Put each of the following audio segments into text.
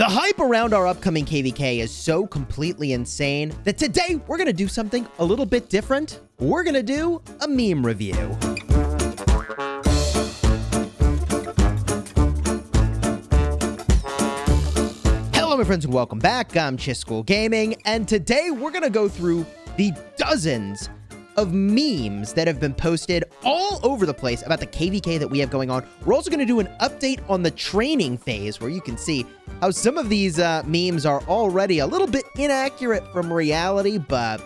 The hype around our upcoming KvK is so completely insane that today we're going to do something a little bit different. We're going to do a meme review. Hello, my friends, and welcome back. I'm Chisgule Gaming, and today we're going to go through the dozens of memes that have been posted all over the place about the KvK that we have going on. We're also going to do an update on the training phase, where you can see how some of these memes are already a little bit inaccurate from reality. But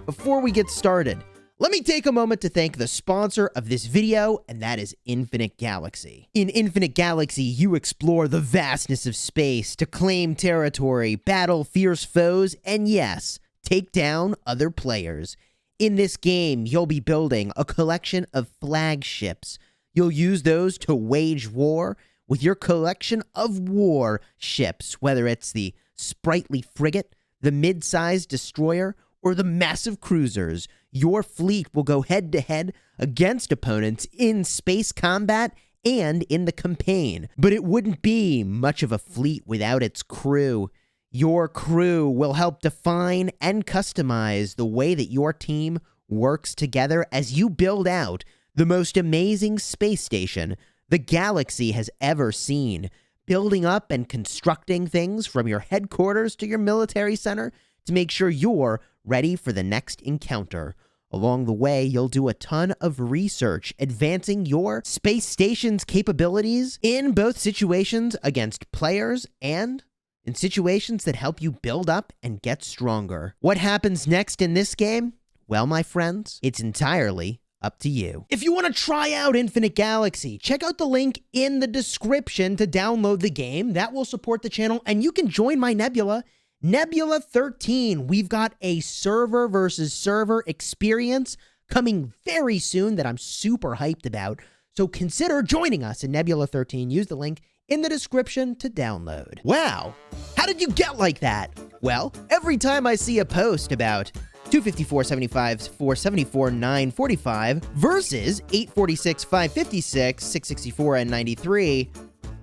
before we get started, let me take a moment to thank the sponsor of this video, and that is Infinite Galaxy. In Infinite Galaxy, you explore the vastness of space to claim territory, battle fierce foes, and yes, take down other players. In this game, you'll be building a collection of flagships. You'll use those to wage war with your collection of war ships, whether it's the sprightly frigate, the mid-sized destroyer, or the massive cruisers. Your fleet will go head-to-head against opponents in space combat and in the campaign. But it wouldn't be much of a fleet without its crew. Your crew will help define and customize the way that your team works together as you build out the most amazing space station the galaxy has ever seen, building up and constructing things from your headquarters to your military center to make sure you're ready for the next encounter. Along the way, you'll do a ton of research, advancing your space station's capabilities in both situations against players and in situations that help you build up and get stronger. What happens next in this game? Well, my friends, it's entirely up to you. If you want to try out Infinite Galaxy, check out the link in the description to download the game. That will support the channel, and you can join my Nebula. Nebula 13. We've got a server versus server experience coming very soon that I'm super hyped about. So consider joining us in Nebula 13. Use the link in the description to download. Wow, how did you get like that? Well, every time I see a post about 254, 75, 474, 945 versus 846, 556, 664, and 93,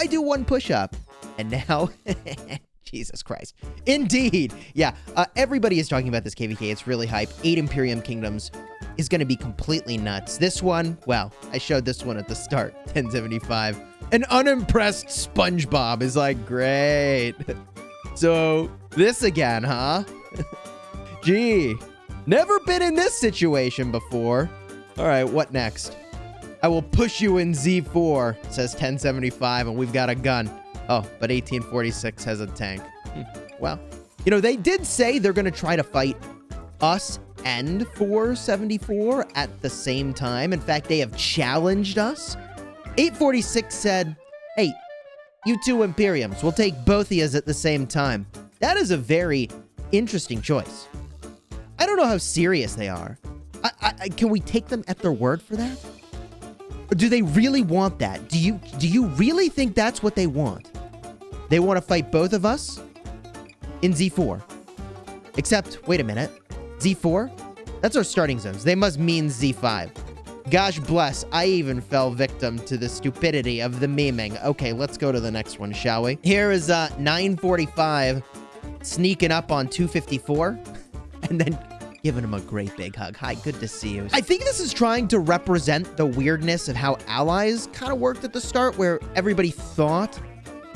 I do one push-up. And now, Jesus Christ. Indeed. Yeah, everybody is talking about this KvK. It's really hype. 8 Imperium Kingdoms is going to be completely nuts. This one, well, I showed this one at the start, 1075. An unimpressed SpongeBob is like, great. So, this again, huh? Gee, never been in this situation before. All right, what next? I will push you in Z4, says 1075, and we've got a gun. Oh, but 1846 has a tank. Well, you know, they did say they're going to try to fight us and 474 at the same time. In fact, they have challenged us. 846 said, hey, you two Imperiums, we'll take both of yous at the same time. That is a very interesting choice. I don't know how serious they are. Can we take them at their word for that? Or do they really want that? Do you really think that's what they want? They want to fight both of us in Z4. Except, wait a minute, Z4? That's our starting zones. They must mean Z5. Gosh bless, I even fell victim to the stupidity of the meming. Okay, let's go to the next one, shall we? Here is 945 sneaking up on 254 and then giving him a great big hug. Hi, good to see you. I think this is trying to represent the weirdness of how allies kind of worked at the start, where everybody thought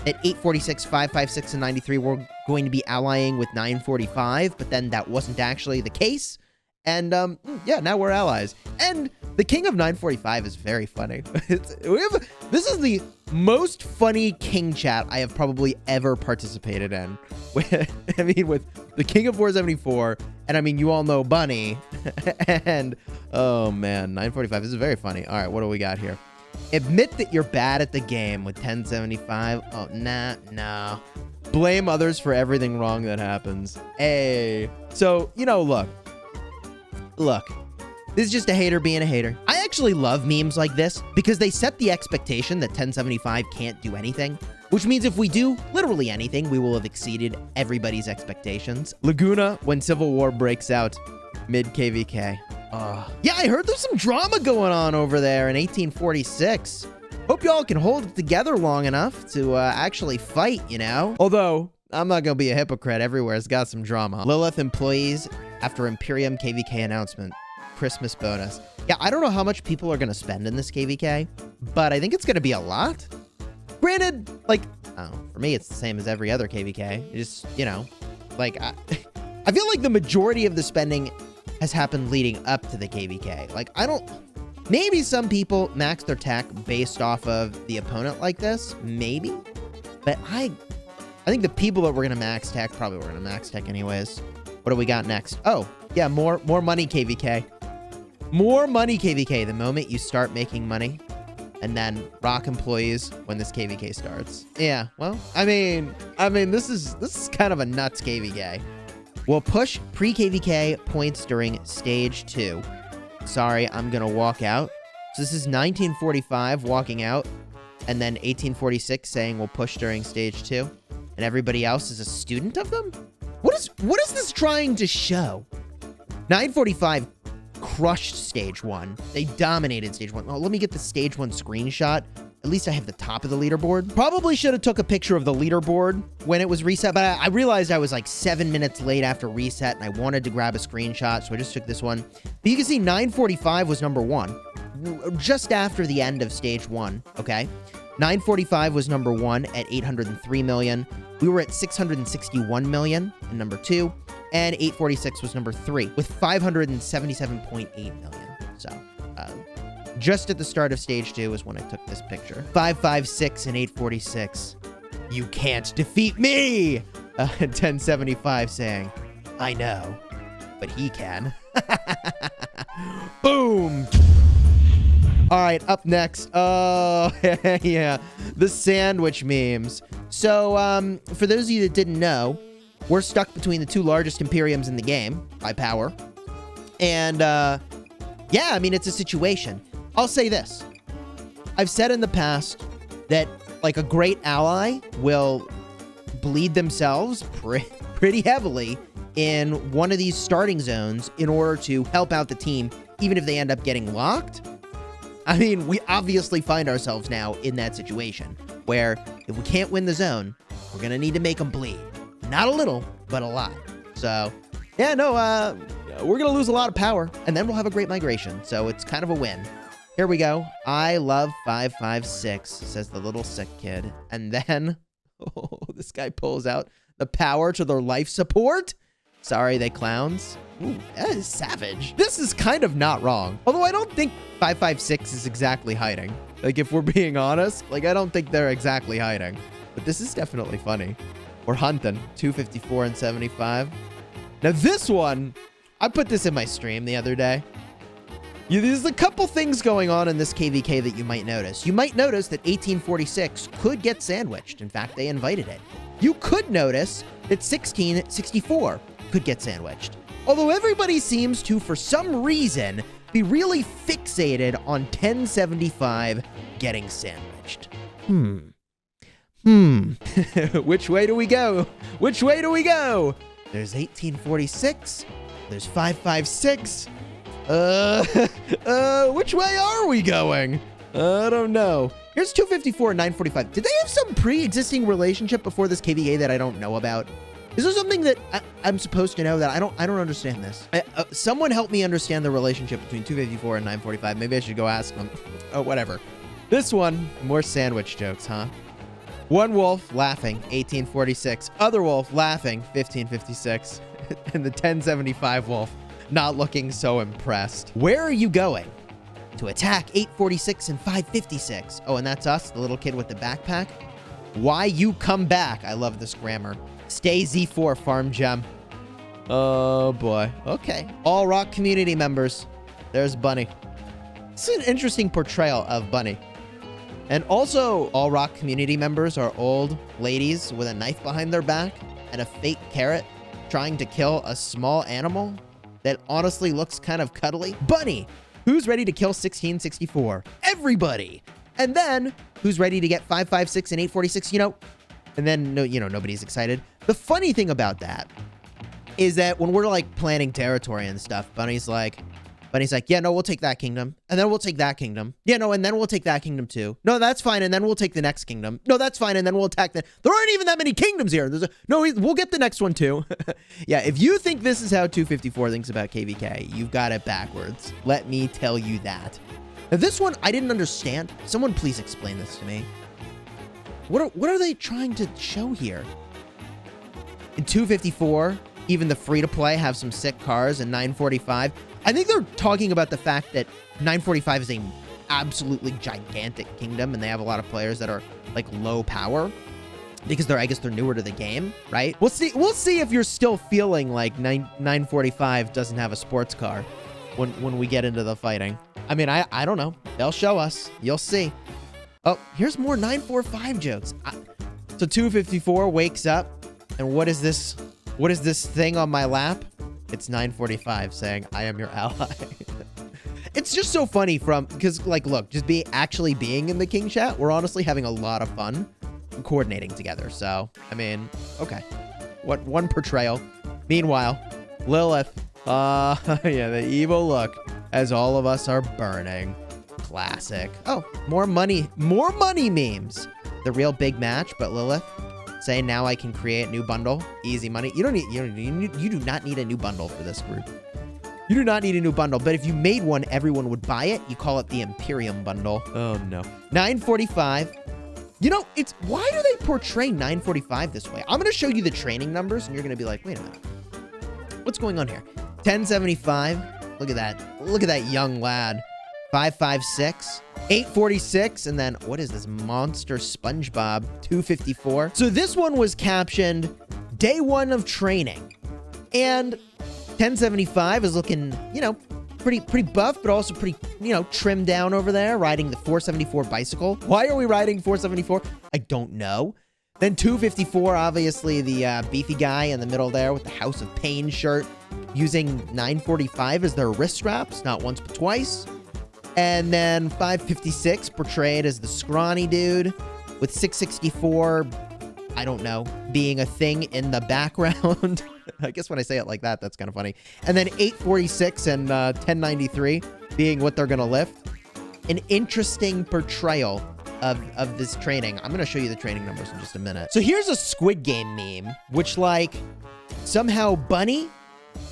that 846, 556, and 93 were going to be allying with 945, but then that wasn't actually the case. And, yeah, now we're allies. And the king of 945 is very funny. This is the most funny king chat I have probably ever participated in. I mean, with the king of 474, and I mean, you all know Bunny. And, oh, man, 945 this is very funny. All right, what do we got here? Admit that you're bad at the game with 1075. Oh, nah. Blame others for everything wrong that happens. Hey. So, you know, look, this is just a hater being a hater. I actually love memes like this because they set the expectation that 1075 can't do anything, which means if we do literally anything, we will have exceeded everybody's expectations. Laguna, when Civil War breaks out, mid-KvK. Yeah, I heard there's some drama going on over there in 1846. Hope y'all can hold it together long enough to actually fight, you know? Although, I'm not gonna be a hypocrite. Everywhere's got some drama. Lilith employees after Imperium KvK announcement. Christmas bonus. Yeah, I don't know how much people are gonna spend in this KvK, but I think it's gonna be a lot. Granted, like, oh, for me, it's the same as every other KvK. You just, you know, like, I feel like the majority of the spending has happened leading up to the KvK. Like, maybe some people max their tech based off of the opponent like this, maybe. But I think the people that were gonna max tech probably were gonna max tech anyways. What do we got next? Oh, yeah, more money KvK. More money KvK the moment you start making money. And then rock employees when this KvK starts. Yeah, well, I mean, this is kind of a nuts KvK. We'll push pre-KvK points during stage 2. Sorry, I'm gonna walk out. So this is 1945 walking out, and then 1846 saying we'll push during stage 2, and everybody else is a student of them? What is this trying to show? 945 crushed stage 1. They dominated stage 1. Oh, let me get the stage 1 screenshot. At least I have the top of the leaderboard. Probably should have took a picture of the leaderboard when it was reset, but I realized I was like 7 minutes late after reset, and I wanted to grab a screenshot, so I just took this one. But you can see 945 was number 1, just after the end of stage 1, okay? 945 was number 1 at 803 million. We were at 661 million in number 2, and 846 was number 3 with 577.8 million. So, just at the start of stage 2 is when I took this picture. 556 and 846. You can't defeat me! 1075 saying, I know, but he can. Boom! All right, up next. Oh, yeah, the sandwich memes. So, for those of you that didn't know, we're stuck between the 2 largest Imperiums in the game by power. And, yeah, I mean, it's a situation. I'll say this. I've said in the past that, like, a great ally will bleed themselves pretty heavily in one of these starting zones in order to help out the team, even if they end up getting locked. I mean, we obviously find ourselves now in that situation where if we can't win the zone, we're going to need to make them bleed. Not a little, but a lot. So, yeah, no, we're going to lose a lot of power, and then we'll have a great migration. So it's kind of a win. Here we go. I love 556, says the little sick kid. And then, oh, this guy pulls out the power to their life support. Sorry, they clowns. Ooh, that is savage. This is kind of not wrong. Although I don't think 556 is exactly hiding. Like, if we're being honest, like, I don't think they're exactly hiding. But this is definitely funny. We're hunting. 254 and 75. Now, this one, I put this in my stream the other day. There's a couple things going on in this KvK that you might notice. You might notice that 1846 could get sandwiched. In fact, they invited it. You could notice that 1664 could get sandwiched. Although everybody seems to, for some reason, be really fixated on 1075 getting sandwiched. Which way do we go? Which way do we go? There's 1846. There's 556. Which way are we going? I don't know. Here's 254 and 945. Did they have some pre-existing relationship before this KvK that I don't know about? Is there something that I'm supposed to know that I don't understand this? Someone help me understand the relationship between 254 and 945. Maybe I should go ask them. Oh, whatever. This one, more sandwich jokes, huh? One wolf laughing, 1846. Other wolf laughing, 1556. And the 1075 wolf not looking so impressed. Where are you going? To attack 846 and 556. Oh, and that's us, the little kid with the backpack. Why you come back? I love this grammar. Stay Z4 farm gem. Oh boy. Okay. All rock community members. There's Bunny. This is an interesting portrayal of Bunny. And also, all rock community members are old ladies with a knife behind their back and a fake carrot trying to kill a small animal that honestly looks kind of cuddly. Bunny, who's ready to kill 1664? Everybody. And then, who's ready to get 556 and 846, you know? And then, no, you know, nobody's excited. The funny thing about that is that when we're, like, planning territory and stuff, Bunny's like, Bunny's like, yeah, no, we'll take that kingdom. And then we'll take that kingdom. Yeah, no, and then we'll take that kingdom too. No, that's fine. And then we'll take the next kingdom. No, that's fine. And then we'll attack that. There aren't even that many kingdoms here. No, we'll get the next one too. Yeah, if you think this is how 254 thinks about KvK, you've got it backwards. Let me tell you that. Now, this one, I didn't understand. Someone please explain this to me. What are they trying to show here? In 254, even the free-to-play have some sick cars. In 945, I think they're talking about the fact that 945 is a absolutely gigantic kingdom, and they have a lot of players that are like low power because I guess they're newer to the game, right? We'll see if you're still feeling like 945 doesn't have a sports car when we get into the fighting. I mean, I don't know. They'll show us. You'll see. Oh, here's more 945 jokes. So 254 wakes up, and what is this? What is this thing on my lap? It's 945 saying, I am your ally. It's just so funny because, like, look, just actually being in the King chat, we're honestly having a lot of fun coordinating together. So, I mean, okay. What one portrayal. Meanwhile, Lilith, yeah, the evil look as all of us are burning. Classic. Oh, more money memes. The real big match, but Lilith saying now I can create a new bundle. Easy money. You do not need a new bundle for this group. You do not need a new bundle, but if you made one, everyone would buy it. You call it the Imperium bundle. Oh no. 945. You know, why do they portray 945 this way? I'm going to show you the training numbers, and you're going to be like, wait a minute. What's going on here? 1075. Look at that. Look at that young lad. 556. 846. And then, what is this? Monster SpongeBob. 254. So this one was captioned, day one of training. And 1075 is looking, you know, pretty buff, but also pretty, you know, trimmed down over there, riding the 474 bicycle. Why are we riding 474? I don't know. Then 254, obviously the beefy guy in the middle there with the House of Pain shirt, using 945 as their wrist straps, not once but twice. And then 556 portrayed as the scrawny dude with 664, I don't know, being a thing in the background. I guess when I say it like that, that's kind of funny. And then 846 and 1093 being what they're going to lift. An interesting portrayal of this training. I'm going to show you the training numbers in just a minute. So here's a Squid Game meme, which like somehow Bunny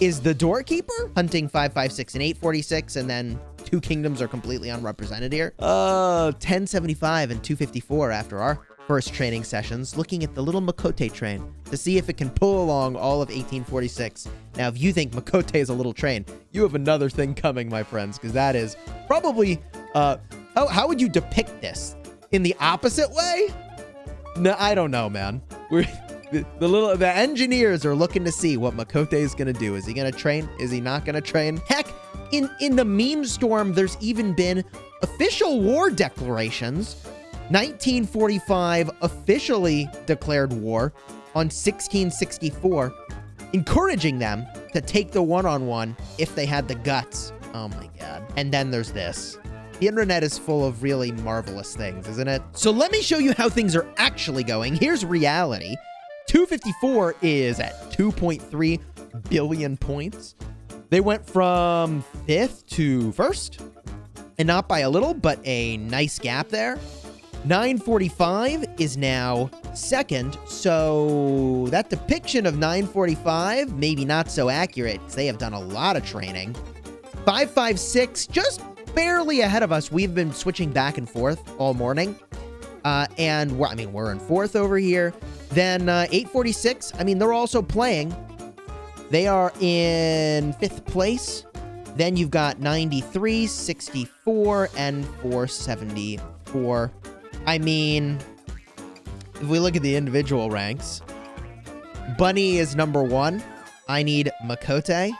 is the doorkeeper hunting 556 and 846, and then two kingdoms are completely unrepresented here. 1075 and 254 after our first training sessions, looking at the little Makote train to see if it can pull along all of 1846. Now, if you think Makote is a little train, you have another thing coming, my friends, because that is probably, how would you depict this? In the opposite way? No, I don't know, man. The engineers are looking to see what Makote is going to do. Is he going to train? Is he not going to train? Heck, in the meme storm, there's even been official war declarations. 1945 officially declared war on 1664, encouraging them to take the one-on-one if they had the guts. Oh my God. And then there's this. The internet is full of really marvelous things, isn't it? So let me show you how things are actually going. Here's reality. 254 is at 2.3 billion points. They went from 5th to 1st, and not by a little, but a nice gap there. 945 is now 2nd, so that depiction of 945 maybe not so accurate because they have done a lot of training. 556 just barely ahead of us. We've been switching back and forth all morning, and we're in 4th over here. Then 846, I mean, they're also playing. They are in 5th place. Then you've got 93, 64, and 474. I mean, if we look at the individual ranks, Bunny is number 1. I need Makote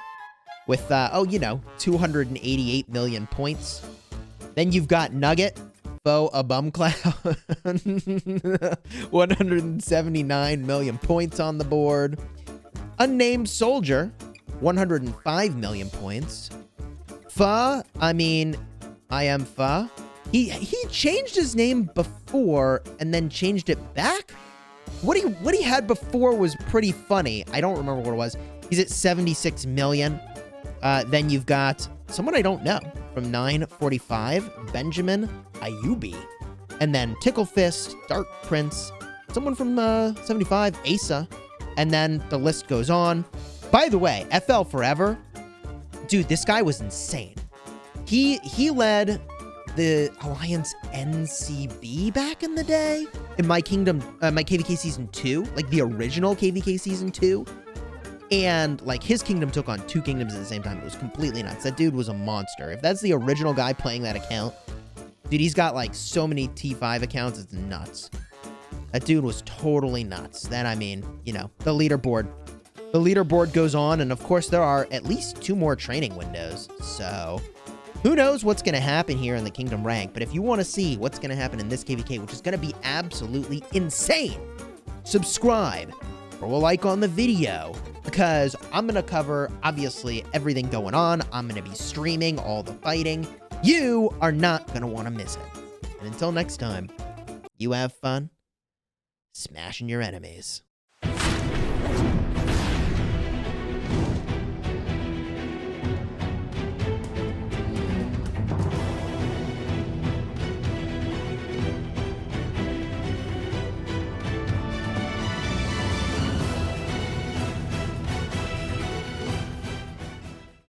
with, 288 million points. Then you've got Nugget, Bo a bum clown, 179 million points on the board. Unnamed Soldier, 105 million points. Fa, I am Fa. He changed his name before and then changed it back. What he had before was pretty funny. I don't remember what it was. He's at 76 million. Then you've got someone I don't know from 945, Benjamin Ayubi. And then Tickle Fist, Dark Prince, someone from 75, Asa. And then the list goes on. By the way, FL Forever, dude, this guy was insane. He led the Alliance NCB back in the day in my KvK Season 2, like the original KvK Season 2. And like his kingdom took on 2 kingdoms at the same time. It was completely nuts. That dude was a monster. If that's the original guy playing that account, dude, he's got like so many T5 accounts. It's nuts. That dude was totally nuts. Then, I mean, you know, the leaderboard. The leaderboard goes on, and of course there are at least 2 more training windows. So who knows what's going to happen here in the kingdom rank. But if you want to see what's going to happen in this KvK, which is going to be absolutely insane, subscribe, throw a like on the video, because I'm going to cover, obviously, everything going on. I'm going to be streaming all the fighting. You are not going to want to miss it. And until next time, you have fun smashing your enemies.